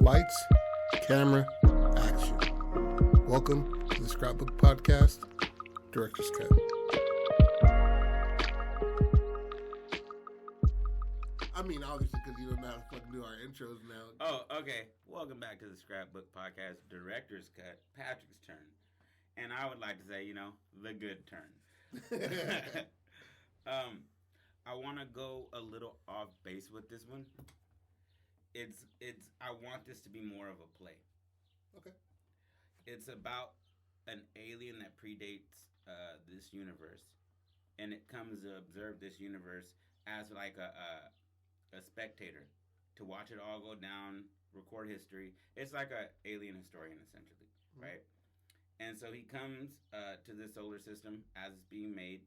Lights, camera, action. Welcome to the Scrapbook Podcast, Director's Cut. I mean, obviously, because you don't know how to fucking do our intros now. Oh, okay. Welcome back to the Scrapbook Podcast, Director's Cut, Patrick's turn. And I would like to say, the good turn. I want to go a little off base with this one. I want this to be more of a play. Okay. It's about an alien that predates this universe, and it comes to observe this universe as like a spectator, to watch it all go down, record history. It's like a alien historian, essentially, right? And so he comes to this solar system as it's being made,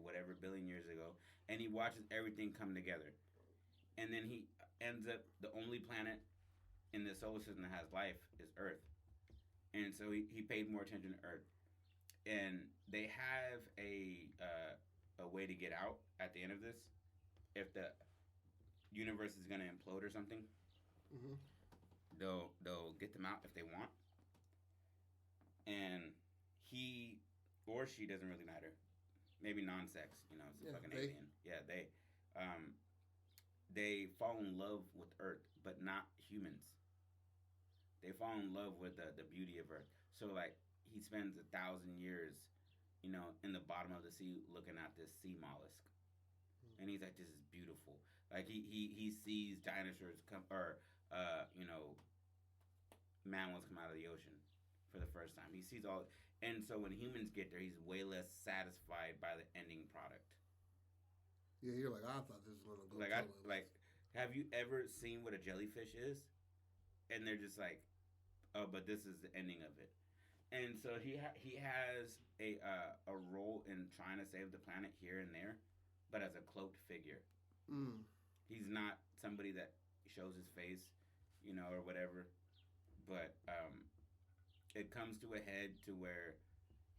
whatever billion years ago, and he watches everything come together. And then he ends up, the only planet in the solar system that has life is Earth. And so he paid more attention to Earth. And they have a way to get out at the end of this. If the universe is going to implode or something, they'll get them out if they want. And he or she, doesn't really matter. Maybe non-sex, it's a fucking alien. Yeah, they fall in love with Earth, but not humans. They fall in love with the beauty of Earth. So, like, he spends 1,000 years, in the bottom of the sea looking at this sea mollusk. And he's like, this is beautiful. Like, he sees dinosaurs come, or, mammals come out of the ocean for the first time. He sees all, and so when humans get there, he's way less satisfied by the ending product. Yeah, you're like, I thought this was going to go. Have you ever seen what a jellyfish is? And they're just like, oh, but this is the ending of it. And so he has a role in trying to save the planet here and there, but as a cloaked figure. He's not somebody that shows his face, or whatever. But it comes to a head to where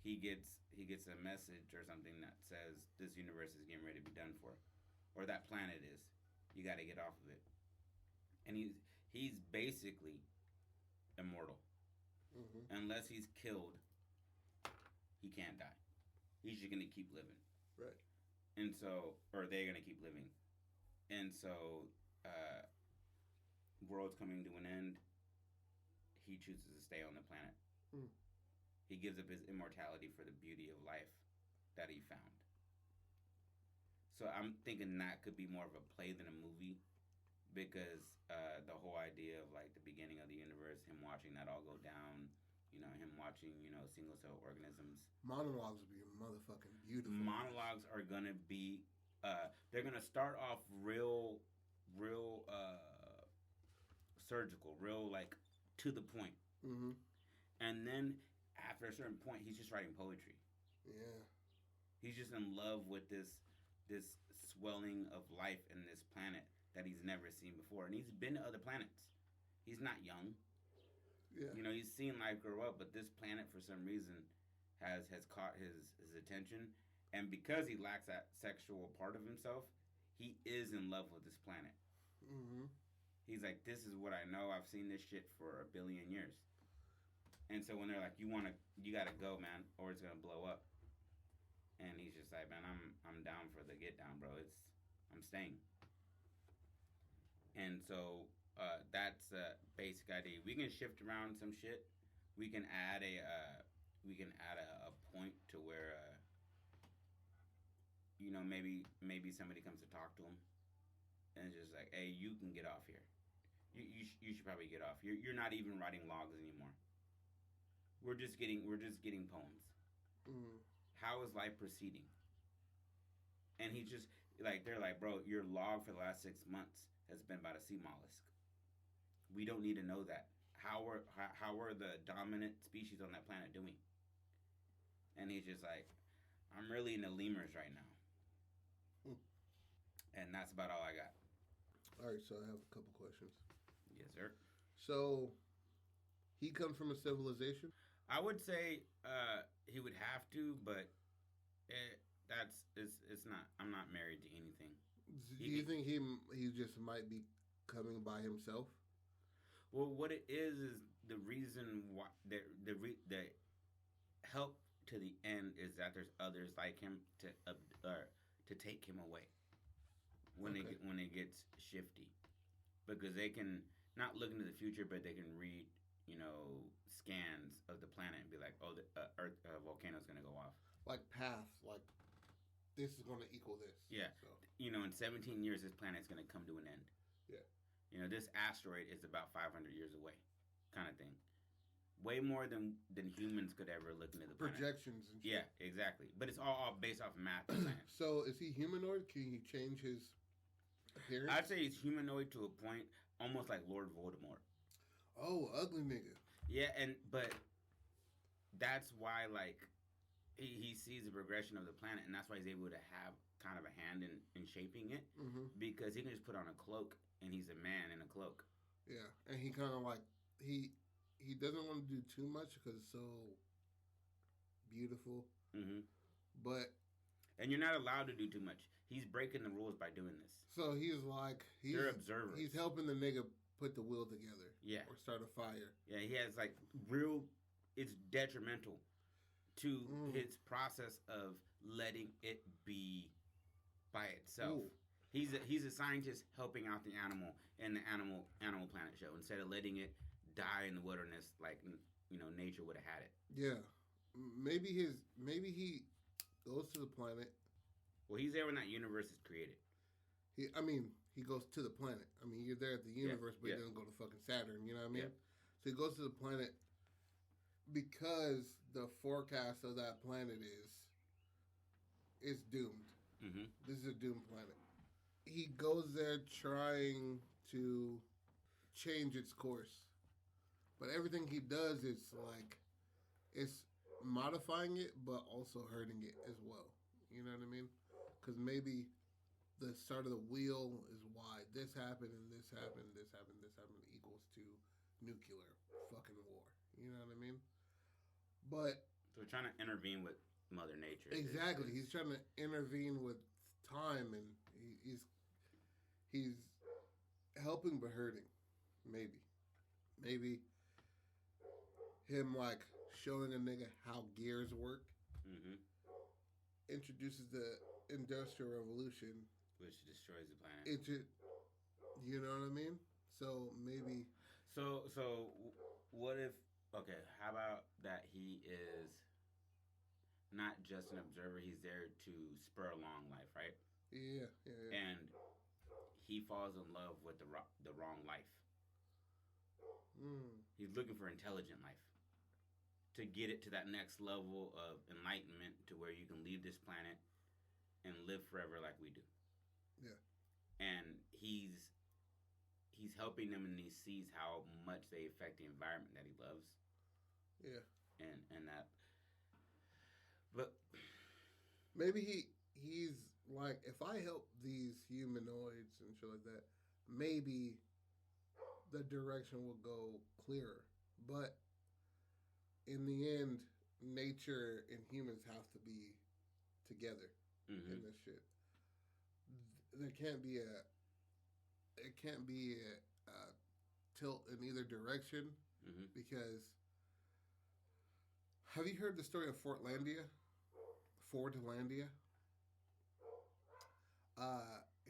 he gets a message or something that says this universe is getting ready to be done for, or that planet is. You got to get off of it. And he's basically immortal. Unless he's killed, he can't die. He's just going to keep living. Right. And so, or they're going to keep living. And so, world's coming to an end. He chooses to stay on the planet. He gives up his immortality for the beauty of life that he found. So I'm thinking that could be more of a play than a movie, because the whole idea of like the beginning of the universe, him watching that all go down, him watching, single cell organisms. Monologues would be motherfucking beautiful. Monologues are gonna be, they're gonna start off real surgical, real like to the point. And then after a certain point, he's just writing poetry. Yeah. He's just in love with this swelling of life in this planet that he's never seen before. And he's been to other planets. He's not young. Yeah. He's seen life grow up, but this planet for some reason has caught his attention. And because he lacks that sexual part of himself, he is in love with this planet. He's like, this is what I know. I've seen this shit for 1 billion years. And so when they're like, you gotta go, man, or it's gonna blow up. And he's just like, man, I'm down for the get down, bro. I'm staying. And so that's the basic idea. We can shift around some shit. We can add a point to where maybe somebody comes to talk to him, and it's just like, hey, you can get off here. You should probably get off. You're not even writing logs anymore. We're just getting poems. How is life proceeding? And he's just like, they're like, bro, your log for the last 6 months has been about a sea mollusk. We don't need to know that. How are the dominant species on that planet doing? And he's just like, I'm really into lemurs right now. And that's about all I got. All right, so I have a couple questions. Yes, sir. So, he comes from a civilization? I would say he would have to, but it's not. I'm not married to anything. Do you think he just might be coming by himself? Well, what it is the reason why the help to the end is that there's others like him to take him away when it gets shifty, because they can not look into the future, but they can read, scans of the planet and be like, oh, the Earth volcano's gonna go off. Like paths, like this is gonna equal this. Yeah. So. In 17 years, this planet's gonna come to an end. Yeah. This asteroid is about 500 years away, kind of thing. Way more than humans could ever look into the planet. Projections and shit. Yeah, exactly. But it's all based off math. So is he humanoid? Can he change his appearance? I'd say he's humanoid to a point, almost like Lord Voldemort. Oh, ugly nigga. Yeah, but that's why, like, he sees the progression of the planet, and that's why he's able to have kind of a hand in shaping it, because he can just put on a cloak, and he's a man in a cloak. Yeah, and he kind of like, he doesn't want to do too much because it's so beautiful. But... And you're not allowed to do too much. He's breaking the rules by doing this. So he's like... They're observers. He's helping the nigga put the wheel together. Yeah. Or start a fire. Yeah, he has, like, real... It's detrimental to his process of letting it be by itself. Ooh. He's a scientist helping out the animal in the Animal Planet show, instead of letting it die in the wilderness like nature would have had it. Yeah. Maybe he goes to the planet. Well, he's there when that universe is created. He goes to the planet. I mean, you're there at the universe, but he doesn't go to fucking Saturn, you know what I mean? Yeah. So he goes to the planet because the forecast of that planet is doomed. This is a doomed planet. He goes there trying to change its course. But everything he does, it's modifying it, but also hurting it as well. You know what I mean? Because maybe the start of the wheel is why this happened, and this happened, this happened, this happened equals to nuclear fucking war. You know what I mean? But... So we're trying to intervene with Mother Nature. Exactly. He's trying to intervene with time, and he's helping but hurting. Maybe him like showing a nigga how gears work introduces the Industrial Revolution, which destroys the planet. You know what I mean? So maybe. So what if? Okay, how about that he is not just an observer; he's there to spur along life, right? Yeah. And he falls in love with the wrong life. He's looking for intelligent life to get it to that next level of enlightenment, to where you can leave this planet and live forever like we do. Yeah. And he's helping them, and he sees how much they affect the environment that he loves. Yeah. And that. But maybe he's like, if I help these humanoids and shit like that, maybe the direction will go clearer. But in the end, nature and humans have to be together in this shit. There can't be a tilt in either direction, because have you heard the story of Fordlandia?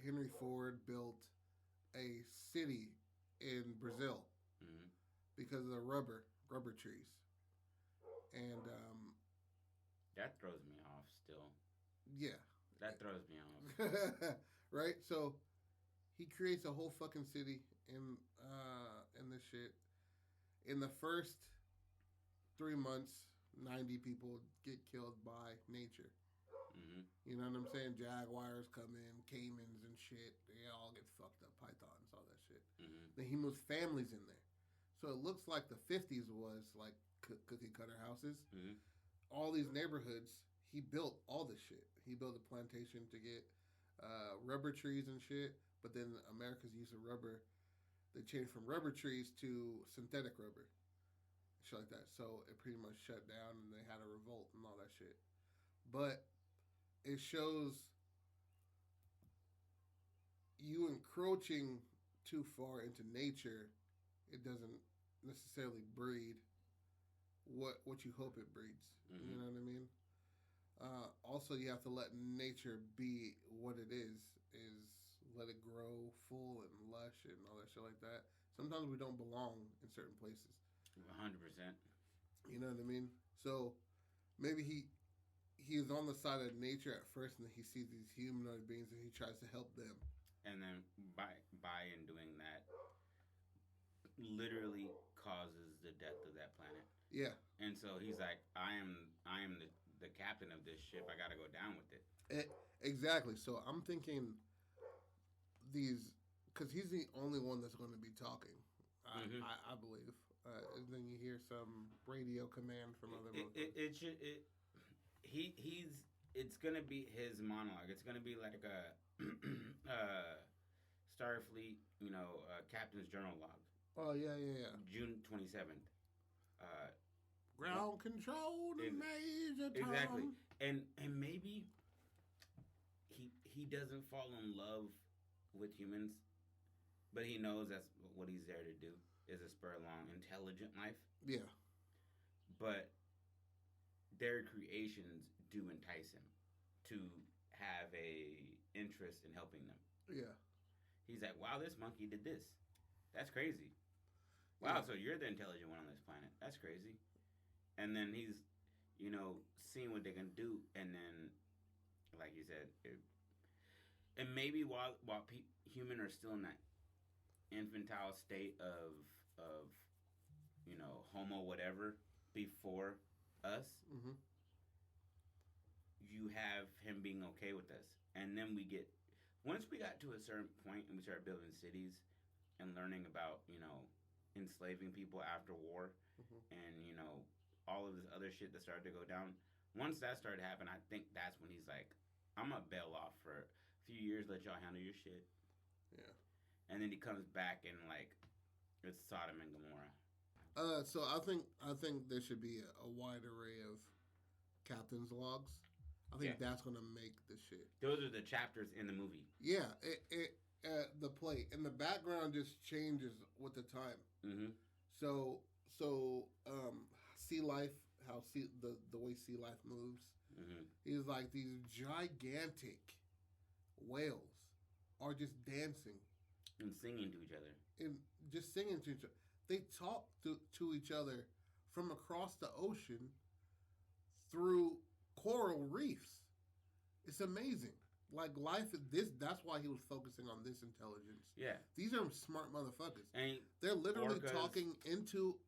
Henry Ford built a city in Brazil because of the rubber trees. And that throws me off still. Yeah. That throws me off. Right? So he creates a whole fucking city in this shit. In the first 3 months, 90 people get killed by nature. You know what I'm saying? Jaguars come in, caimans and shit. They all get fucked up. Pythons, all that shit. Then he moves families in there. So it looks like the 50s was like cookie cutter houses. All these neighborhoods, he built all this shit. He built a plantation to get rubber trees and shit. But then America's use of rubber, they changed from rubber trees to synthetic rubber. Shit like that. So it pretty much shut down, and they had a revolt and all that shit. But it shows you encroaching too far into nature it doesn't necessarily breed what you hope it breeds. Mm-hmm. You know what I mean? Also, you have to let nature be what it is let it grow full and lush and all that shit like that. Sometimes we don't belong in certain places. 100%. You know what I mean? So maybe he's on the side of nature at first, and then he sees these humanoid beings, and he tries to help them. And then by in doing that, literally causes the death of that planet. Yeah. And so he's like, I am the captain of this ship. I got to go down with it. Exactly. So I'm thinking these, because he's the only one that's going to be talking. Mm-hmm. I believe. And then you hear some radio command from other. It's gonna be his monologue. It's gonna be like a Starfleet, captain's journal log. Oh yeah. June 27th. Ground control to Major Tom. Exactly, and maybe he doesn't fall in love with humans, but he knows that's what he's there to do, is to spur along intelligent life. Yeah. But their creations do entice him to have a interest in helping them. Yeah. He's like, wow, this monkey did this. That's crazy. Wow, Yeah. so you're the intelligent one on this planet. That's crazy. And then he's, seeing what they can do, and then, like you said, and maybe while human are still in that infantile state of homo whatever before us, mm-hmm. you have him being okay with us, and then once we got to a certain point and we started building cities and learning about enslaving people after war, mm-hmm. and all of this other shit that started to go down. Once that started to happen, I think that's when he's like, I'm gonna bail off for a few years, let y'all handle your shit. Yeah. And then he comes back and it's Sodom and Gomorrah. So I think there should be a wide array of captain's logs. I think that's gonna make the shit. Those are the chapters in the movie. Yeah, the play and the background just changes with the time. Mm-hmm. So sea life, the way sea life moves, mm-hmm. is like these gigantic whales are just dancing and singing to each other, and just singing to each other. They talk to each other from across the ocean through coral reefs. It's amazing. Like life, that's why he was focusing on this intelligence. Yeah, these are smart motherfuckers. And they're literally orcas. talking into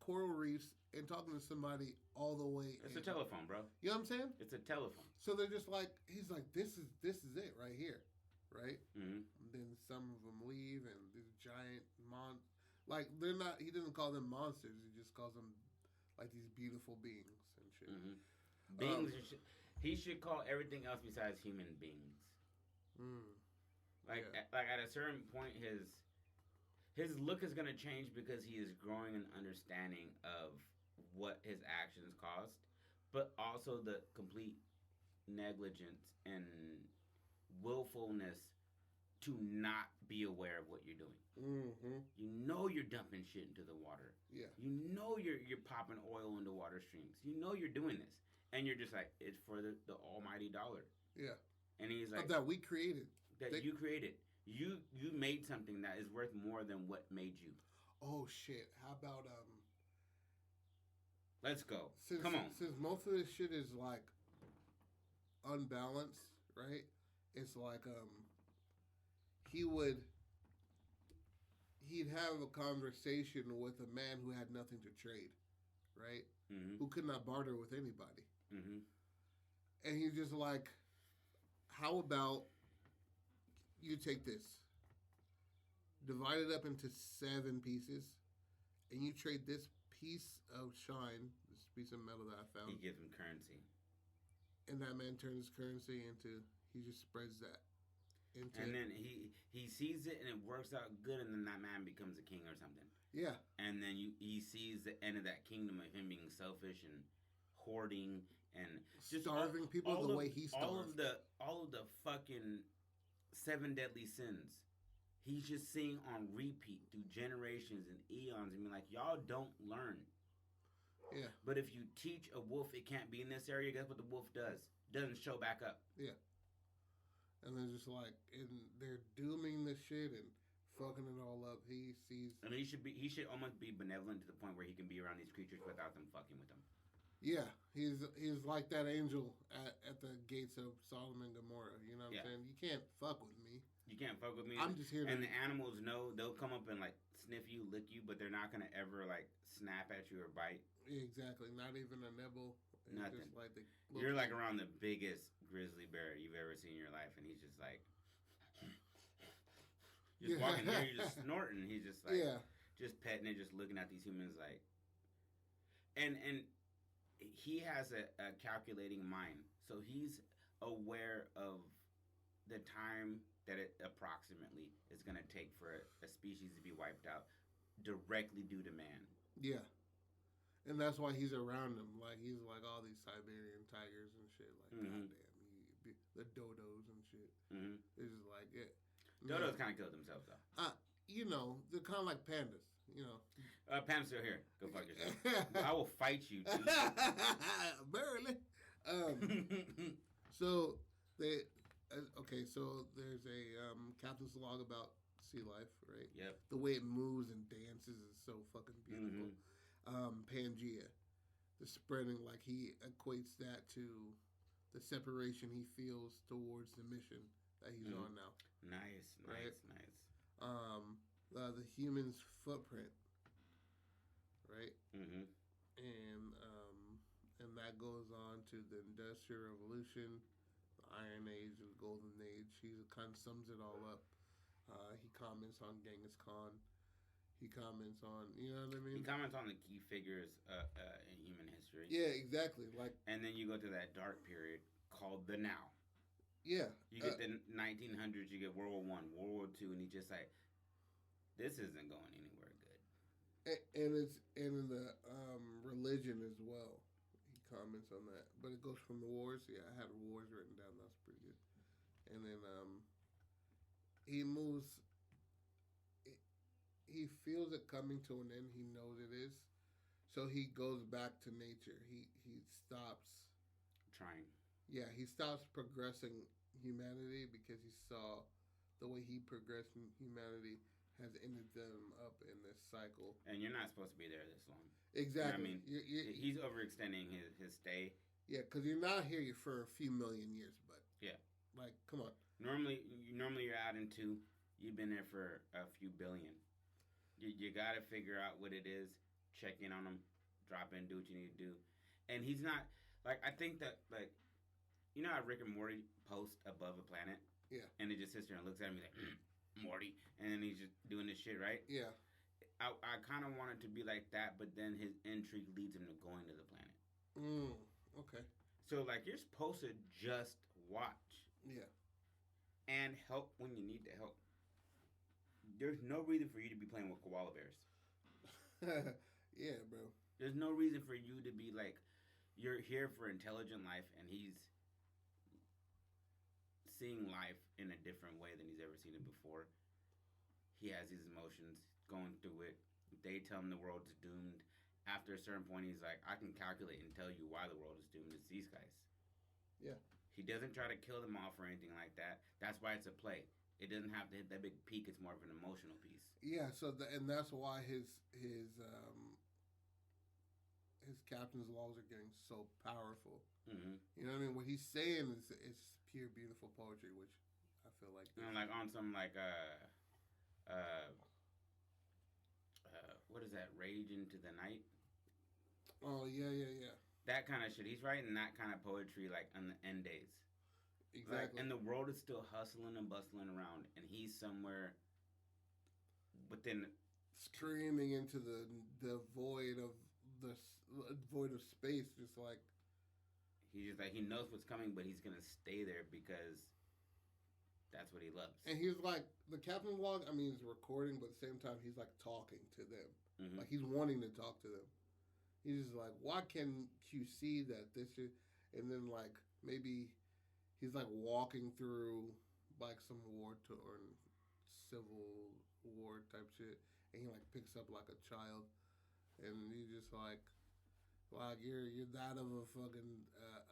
coral reefs and talking to somebody all the way. It's a telephone, bro. You know what I'm saying? It's a telephone. So they're just like, he's like, this is it right here, right? Mm-hmm. And then some of them leave, and these giant like they're not. He doesn't call them monsters. He just calls them like these beautiful beings and shit. Mm-hmm. Beings. He should call everything else besides human beings. Like at a certain point, his look is gonna change because he is growing an understanding of what his actions caused, but also the complete negligence and willfulness to not be aware of what you're doing. Mm-hmm. You know you're dumping shit into the water. Yeah. You know you're popping oil into water streams. You know you're doing this, and you're just like, it's for the almighty dollar. Yeah. And he's like, that we created. You created. You made something that is worth more than what made you. Oh shit! How about Let's go. Come on. Since most of this shit is like unbalanced, right? It's like he'd have a conversation with a man who had nothing to trade, right? Mm-hmm. Who could not barter with anybody. Mm-hmm. And he's just like, how about you take this, divide it up into 7 pieces, and you trade this piece of shine, this piece of metal that I found. He gives him currency. And that man turns currency into, he just spreads that. And then he sees it and it works out good, and then that man becomes a king or something. Yeah. And then he sees the end of that kingdom of him being selfish and hoarding and just starving people the way he starved. All of the fucking 7 deadly sins he's just seeing on repeat through generations and eons and be like, y'all don't learn. Yeah. But if you teach a wolf it can't be in this area, guess what the wolf does? Doesn't show back up. Yeah. And then just like, and they're dooming the shit and fucking it all up. He sees. And he should almost be benevolent to the point where he can be around these creatures without them fucking with him. Yeah, he's like that angel at the gates of Sodom and Gomorrah. You know what I'm saying? You can't fuck with me. You can't fuck with me. I'm just here. And the animals know they'll come up and like sniff you, lick you, but they're not gonna ever like snap at you or bite. Exactly. Not even a nibble. Nothing. Just like you're like around the biggest grizzly bear you've ever seen in your life, and he's just like, just walking there, you're just snorting. He's just like, just petting it, just looking at these humans like, and he has a calculating mind, so he's aware of the time that it approximately is going to take for a species to be wiped out directly due to man. Yeah. And that's why he's around them. Like, he's like all these Siberian tigers and shit. Like, goddamn. The dodos and shit. Mm-hmm. It's just like, yeah. Dodos kind of killed themselves, though. You know, they're kind of like pandas, you know. Panda's still here. Go fuck yourself. I will fight you, dude. Barely. So, okay, so there's a captain's log about sea life, right? Yep. The way it moves and dances is so fucking beautiful. Pangea, the spreading, like he equates that to the separation he feels towards the mission that he's on now. Nice. The human's footprint, right? Mm-hmm. And that goes on to the Industrial Revolution, the Iron Age, the Golden Age. He kind of sums it all up. He comments on Genghis Khan. He comments on, you know what I mean? He comments on the key figures in human history. Yeah, exactly. Like, and then you go to that dark period called the Now. Yeah. You get the 1900s, you get World War I, World War II, and he's just like, this isn't going anywhere good. And it's in the religion as well. He comments on that. But it goes from the wars. Yeah, I had wars written down. That's pretty good. And then he moves. He feels it coming to an end. He knows it is. So he goes back to nature. He stops trying. Yeah, he stops progressing humanity because he saw the way he progressed in humanity has ended them up in this cycle. And you're not supposed to be there this long. Exactly. You know what I mean? He's overextending his stay. Yeah, because you're not here for a few million years, but yeah, like, come on. Normally you're out in 2. You've been there for a few billion. You got to figure out what it is, check in on him, drop in, do what you need to do. And he's not, like, I think that, like, you know how Rick and Morty post above a planet? Yeah. And it just sits there and looks at him like, Morty. And then he's just doing this shit, right? Yeah. I kind of want it to be like that, but then his intrigue leads him to going to the planet. Okay. So, like, you're supposed to just watch. Yeah. And help when you need to help. There's no reason for you to be playing with koala bears. Yeah, bro. There's no reason for you to be like, you're here for intelligent life, and he's seeing life in a different way than he's ever seen it before. He has these emotions going through it. They tell him the world is doomed. After a certain point, he's like, I can calculate and tell you why the world is doomed. It's these guys. Yeah. He doesn't try to kill them off or anything like that. That's why it's a play. It doesn't have to hit that big peak. It's more of an emotional piece. Yeah. So and that's why his captain's laws are getting so powerful. Mm-hmm. You know what I mean? What he's saying is it's pure beautiful poetry, which I feel like. Like on some like what is that? Rage into the Night. Oh yeah. That kind of shit. He's writing that kind of poetry like on the end days. Exactly. Like, and the world is still hustling and bustling around, and he's somewhere within, screaming into the void of space, just like he's just like, he knows what's coming, but he's gonna stay there because that's what he loves. And he's like, the captain's log, I mean, he's recording, but at the same time, he's like talking to them. Mm-hmm. Like, he's wanting to talk to them. He's just like, why can't you see that this is, and then like maybe he's like walking through like some war torn Civil War type shit, and he like picks up like a child, and you just like you're that of a fucking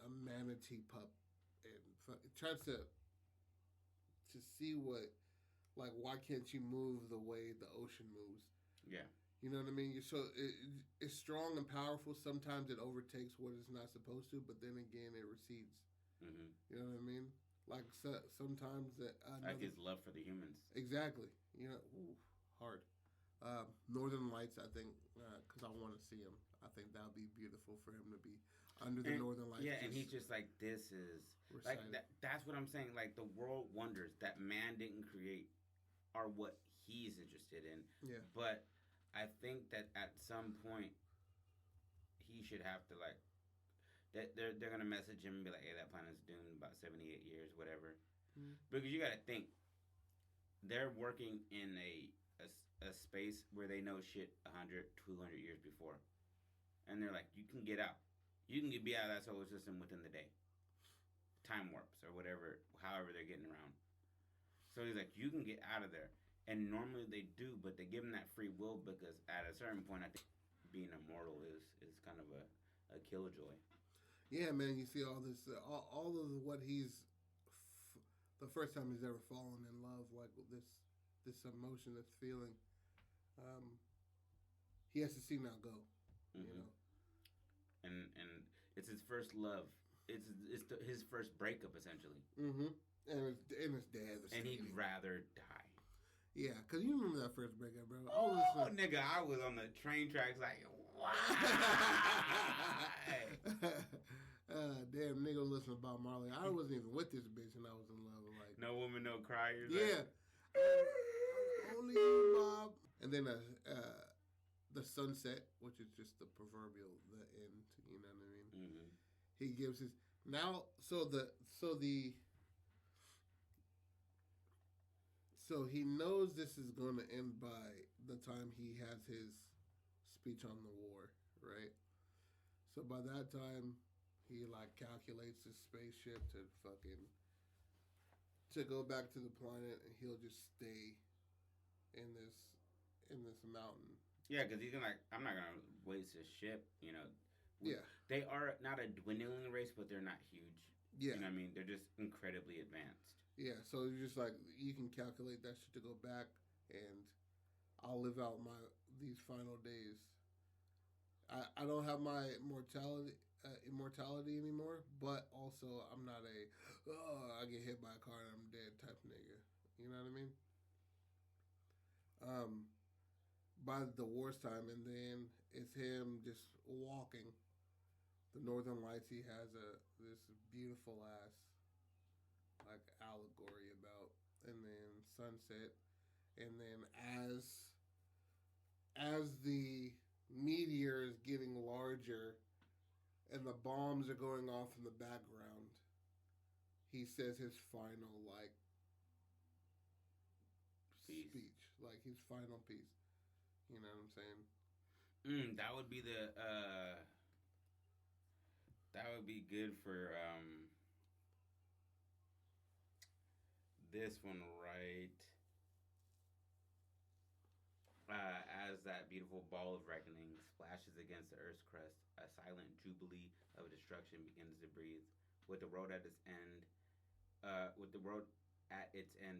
a manatee pup, and tries to see what like why can't you move the way the ocean moves? Yeah. You know what I mean? It's strong and powerful. Sometimes it overtakes what it's not supposed to, but then again, it recedes. Mm-hmm. You know what I mean? Like sometimes like his love for the humans. Exactly. You know, ooh, hard. Northern Lights, I think, because I want to see him. I think that would be beautiful for him to be under the Northern Lights. Yeah, and he's just like, this is recited. Like that's what I'm saying. Like the world wonders that man didn't create are what he's interested in. Yeah. But I think that at some point he should have to like that they're gonna message him and be like, hey, that planet's doomed in about 78 years, whatever. Mm-hmm. Because you got to think they're working in a space where they know shit 100, 200 years before. And they're like, you can get out. You can be out of that solar system within the day. Time warps or whatever, however they're getting around. So he's like, you can get out of there. And normally they do, but they give him that free will because at a certain point, I think being immortal is kind of a killjoy. Yeah, man, you see all this, all of what he's, the first time he's ever fallen in love, like this emotion, this feeling, he has to see now go, mm-hmm. you know. And it's his first love. It's his first breakup, essentially. Mm-hmm. And it's devastating. And he'd rather die. Yeah, because you remember that first breakup, bro. Oh, nigga, I was on the train tracks like, why? Damn, nigga, listen about Marley. I wasn't even with this bitch and I was in love. Like, no woman, no cry. Yeah. Only you, Bob. And then the sunset, which is just the proverbial, the end, you know what I mean? Mm-hmm. He gives his, now, so he knows this is going to end by the time he has his speech on the war, right? So by that time, he like calculates his spaceship to go back to the planet, and he'll just stay in this mountain. Yeah, because he's like, I'm not gonna waste his ship, you know. Yeah, they are not a dwindling race, but they're not huge. Yeah, you know what I mean. They're just incredibly advanced. Yeah, so it's just like you can calculate that shit to go back, and I'll live out these final days. I don't have my immortality anymore, but also I'm not I get hit by a car and I'm dead type nigga. You know what I mean? By the war's time, and then it's him just walking the Northern Lights. He has this beautiful ass like allegory about, and then sunset, and then as the meteor is getting larger and the bombs are going off in the background, he says his final like speech, like his final piece. You know what I'm saying? That would be that would be good for this one, right? As that beautiful ball of reckoning splashes against the Earth's crust, a silent jubilee of destruction begins to breathe. With the world at its end,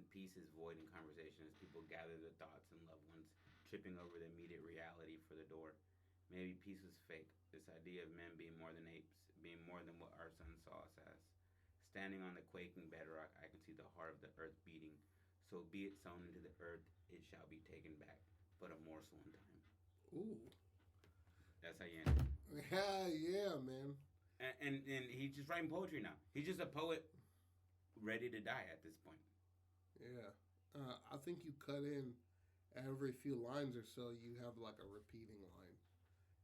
peace is void in conversation as people gather their thoughts and loved ones, tripping over the immediate reality for the door. Maybe peace was fake. This idea of men being more than apes, being more than what our sun saw us as. Standing on the quaking bedrock, I can see the heart of the earth beating. So be it sown into the earth, it shall be taken back, but a morsel in time. Ooh. That's how you end it. Yeah, man. And he's just writing poetry now. He's just a poet ready to die at this point. Yeah. I think you cut in every few lines or so, you have like a repeating line.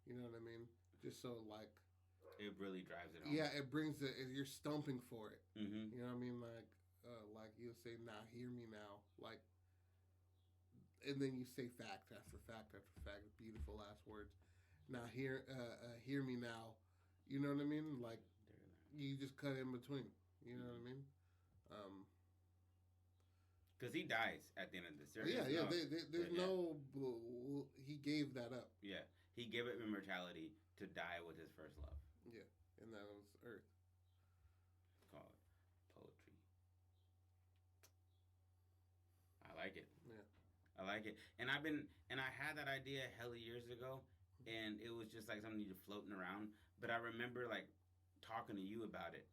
You know what I mean? Just so like... It really drives it home. Yeah, it brings you're stumping for it. Mm-hmm. You know what I mean? Like you'll say, "Nah, hear me now." Like, and then you say fact after fact after fact. Beautiful last words. Now hear me now. You know what I mean? Like, you just cut in between. You know what I mean? Because he dies at the end of this. There's no. He gave that up. Yeah, he gave up immortality to die with his first love. Yeah, and that was Earth. Call it poetry. I like it. Yeah, I like it. And I had that idea hella years ago, and it was just like something just floating around. But I remember like talking to you about it.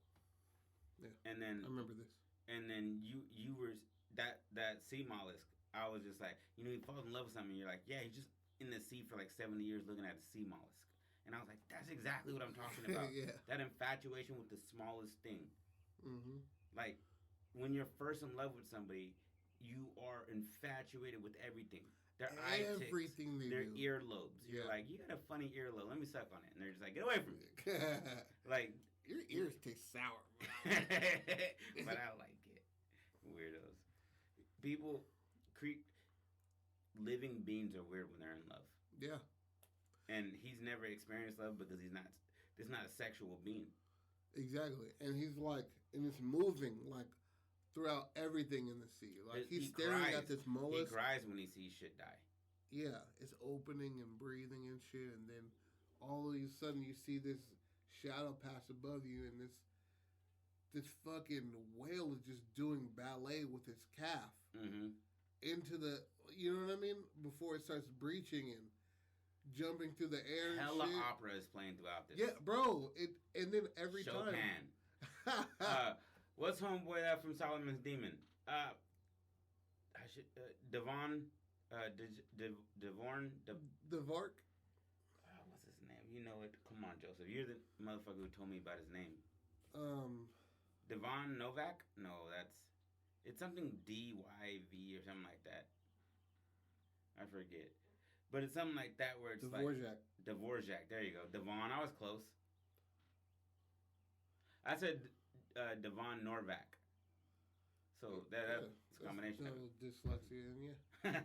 Yeah. And then I remember this. And then you were that sea mollusk. I was just like, you falls in love with something. You're like, yeah, he's just in the sea for like 70 years looking at a sea mollusk. And I was like, that's exactly what I'm talking about. Yeah. That infatuation with the smallest thing. Mm-hmm. Like when you're first in love with somebody, you are infatuated with everything. Their eye ticks, their earlobes. Yeah. You're like, you got a funny earlobe. Let me suck on it. And they're just like, get away from me. Like your ears taste sour. But I like it. Weirdos. People, living beings are weird when they're in love. Yeah. And he's never experienced love because he's not a sexual being. Exactly. And he's like, and it's moving like throughout everything in the sea. Like he's staring at this mollusk. He cries when he sees shit die. Yeah, it's opening and breathing and shit, and then all of a sudden you see this shadow pass above you, and this fucking whale is just doing ballet with its calf into the, you know what I mean? Before it starts breaching and jumping through the air. Hella opera is playing throughout this. Yeah, bro. And then every Chopin. time. What's homeboy that from Solomon's Demon? Devon. Devorn. Devark. What's his name? You know it. Come on, Joseph. You're the motherfucker who told me about his name. Devon Novak? No, it's something DYV or something like that. I forget. But it's something like that where it's Dvorak. Like Dvorak. There you go. Devon. I was close. I said Devon Norvak. So that's a combination. Dyslexia and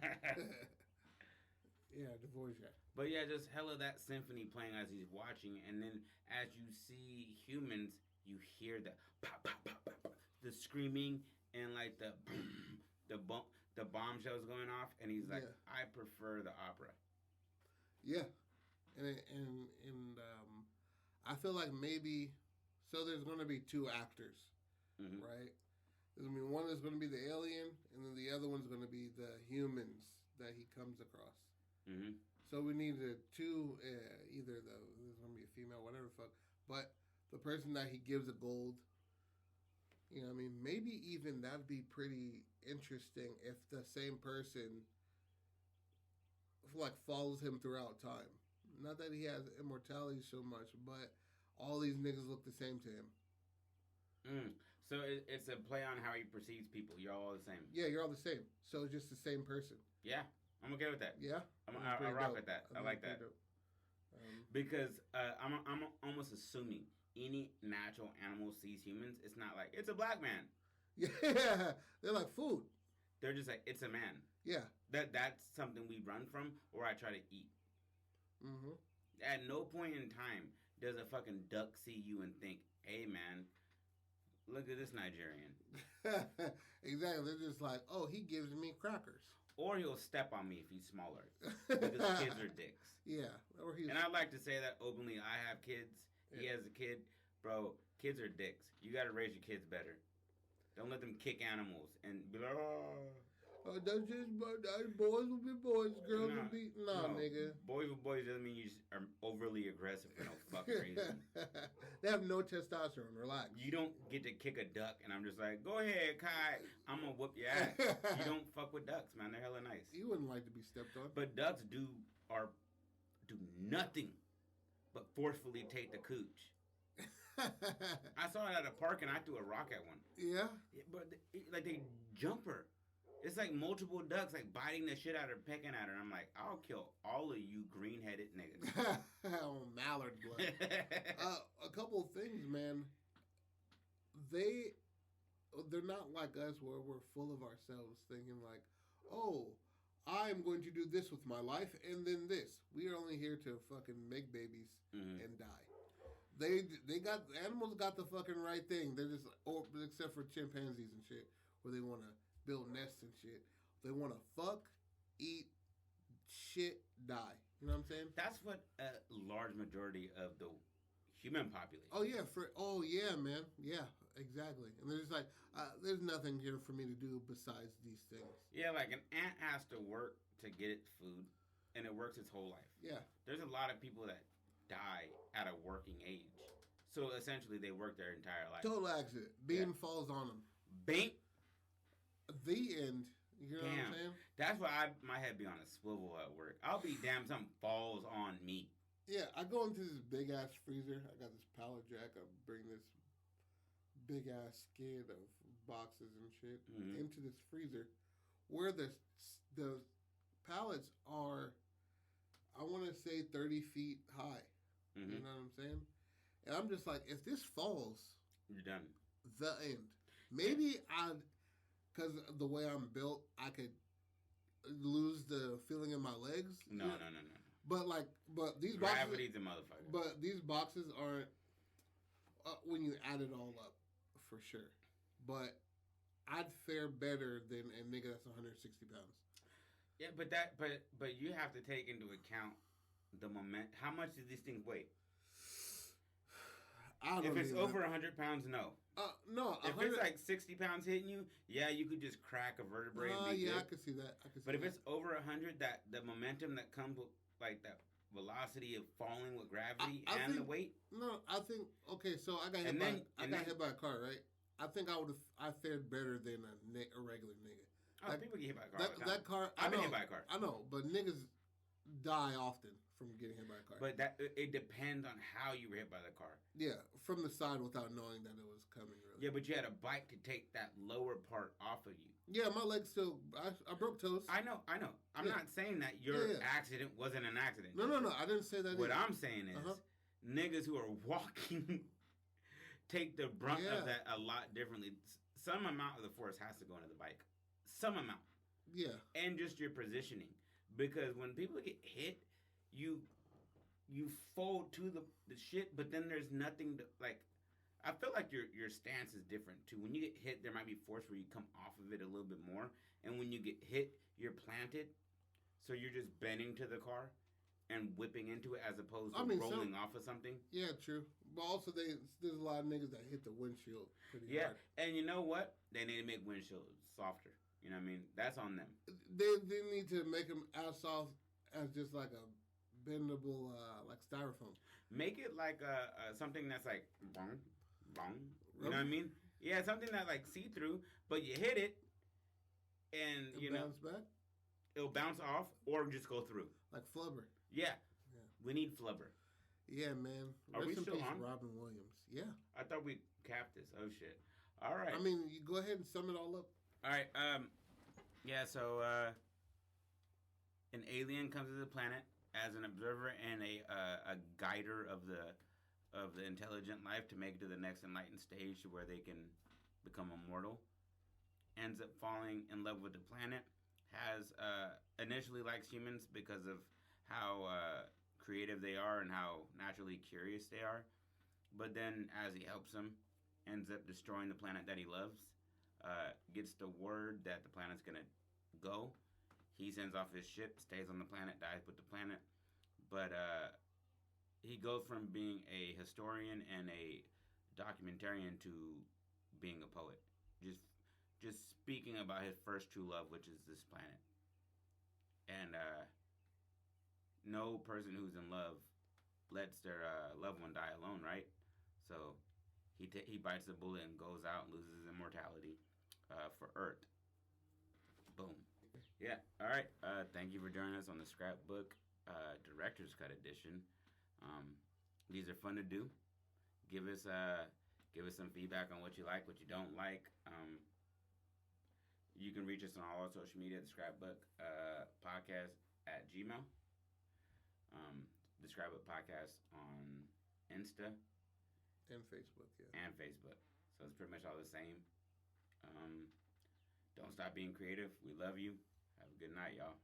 yeah, Dvorak. But yeah, just hella that symphony playing as he's watching, and then as you see humans, you hear the pop, pop, pop, pop, pop, the screaming and like the bombshells going off, and he's like, I prefer the opera. Yeah, and I feel like maybe there's going to be two actors, right? There's going to be one that's going to be the alien, and then the other one's going to be the humans that he comes across. Mm-hmm. So we need two, either there's going to be a female, whatever the fuck, but the person that he gives a gold, you know what I mean? Maybe even that'd be pretty interesting if the same person like follows him throughout time. Not that he has immortality so much, but all these niggas look the same to him. So it's a play on how he perceives people. You're all the same. Yeah, you're all the same. So it's just the same person. Yeah, I'm okay with that. Yeah, I'll rock with that. I like that. Because I'm almost assuming any natural animal sees humans. It's not like it's a black man. Yeah, they're like food. They're just like, it's a man. Yeah, that's something we run from, or I try to eat. Mm-hmm. At no point in time does a fucking duck see you and think, "Hey, man, look at this Nigerian." Exactly. They're just like, "Oh, he gives me crackers." Or he'll step on me if he's smaller, because kids are dicks. Yeah, and I'd like to say that openly. I have kids. Yeah. He has a kid, bro. Kids are dicks. You got to raise your kids better. Don't let them kick animals and be like, that's just boys will be boys, girls will be no, nigga. Boys with boys doesn't mean you just are overly aggressive for no fucking reason. They have no testosterone. Relax. You don't get to kick a duck, and I'm just like, go ahead, Kai. I'm gonna whoop your ass. You don't fuck with ducks, man. They're hella nice. You wouldn't like to be stepped on. But ducks do nothing but forcefully take the cooch. I saw it at a park, and I threw a rock at one. Yeah, but like they jumper. It's like multiple ducks like biting the shit out of her, pecking at her. I'm like, I'll kill all of you green-headed niggas. Oh, mallard blood. A couple of things, man. They're not like us where we're full of ourselves thinking like, oh, I'm going to do this with my life and then this. We are only here to fucking make babies and die. Animals got the fucking right thing. They're just, except for chimpanzees and shit, where they want to build nests and shit. They want to fuck, eat, shit, die. You know what I'm saying? That's what a large majority of the human population. Oh yeah, man. Yeah, exactly. And there's like, there's nothing here for me to do besides these things. Yeah, like an ant has to work to get its food, and it works its whole life. Yeah. There's a lot of people that die at a working age. So essentially, they work their entire life. Total accident. Beam falls on them. Bink. The end. You know what I'm saying? That's why my head be on a swivel at work. I'll be damn something falls on me. Yeah, I go into this big ass freezer. I got this pallet jack. I bring this big ass skid of boxes and shit into this freezer, where the pallets are, I want to say 30 feet high. You know what I'm saying? And I'm just like, if this falls, you're done. The end. Maybe because the way I'm built, I could lose the feeling in my legs. No. But these gravity's boxes, a motherfucker. But these boxes aren't when you add it all up, for sure. But I'd fare better than a nigga that's 160 pounds. Yeah, but you have to take into account the moment. How much do these things weigh? If it's over 100 pounds, no. No. If it's like 60 pounds hitting you, yeah, you could just crack a vertebrae. And be good. I could see that. But if it's over 100, that the momentum that comes with like that velocity of falling with gravity and the weight. No, I think okay. So I got hit by a car, right? I think I fared better than a regular nigga. Oh, people get hit by a car. That car. I've been hit by a car. I know, but niggas die often from getting hit by a car. But it depends on how you were hit by the car. Yeah, from the side without knowing that it was coming. Really. Yeah, but you had a bike to take that lower part off of you. Yeah, my legs still. I broke toes. I know. I'm not saying that your accident wasn't an accident. No. I didn't say that. What I'm saying is, niggas who are walking take the brunt of that a lot differently. Some amount of the force has to go into the bike. Some amount. Yeah. And just your positioning. Because when people get hit, you fold to the shit, but then there's nothing to, like, I feel like your stance is different, too. When you get hit, there might be force where you come off of it a little bit more. And when you get hit, you're planted. So you're just bending to the car and whipping into it as opposed to rolling off of something. Yeah, true. But also, there's a lot of niggas that hit the windshield pretty hard. And you know what? They need to make windshields softer. You know what I mean? That's on them. They need to make them as soft as just like a bendable, like styrofoam. Make it like something that's like bong, bong. You know what I mean? Yeah, something that's like see-through, but you hit it, and it'll bounce back. It'll bounce off or just go through. Like flubber. Yeah. We need flubber. Yeah, man. Are we still on? Robin Williams. Yeah. I thought we capped this. Oh shit. All right. I mean, you go ahead and sum it all up. All right. Yeah. So, an alien comes to the planet as an observer and a guider of the intelligent life to make it to the next enlightened stage where they can become immortal. Ends up falling in love with the planet. Has initially likes humans because of how creative they are and how naturally curious they are. But then, as he helps them, ends up destroying the planet that he loves. Gets the word that the planet's gonna go. He sends off his ship, stays on the planet, dies with the planet. But he goes from being a historian and a documentarian to being a poet. Just speaking about his first true love, which is this planet. And no person who's in love lets their loved one die alone, right? So he bites the bullet and goes out and loses his immortality for Earth. Boom. Yeah. All right. Thank you for joining us on the Scrapbook Director's Cut edition. These are fun to do. Give us some feedback on what you like, what you don't like. You can reach us on all our social media, the Scrapbook Podcast at Gmail. The Scrapbook Podcast on Insta. And Facebook, yeah. And Facebook. So it's pretty much all the same. Don't stop being creative. We love you. Have a good night, y'all.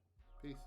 Peace.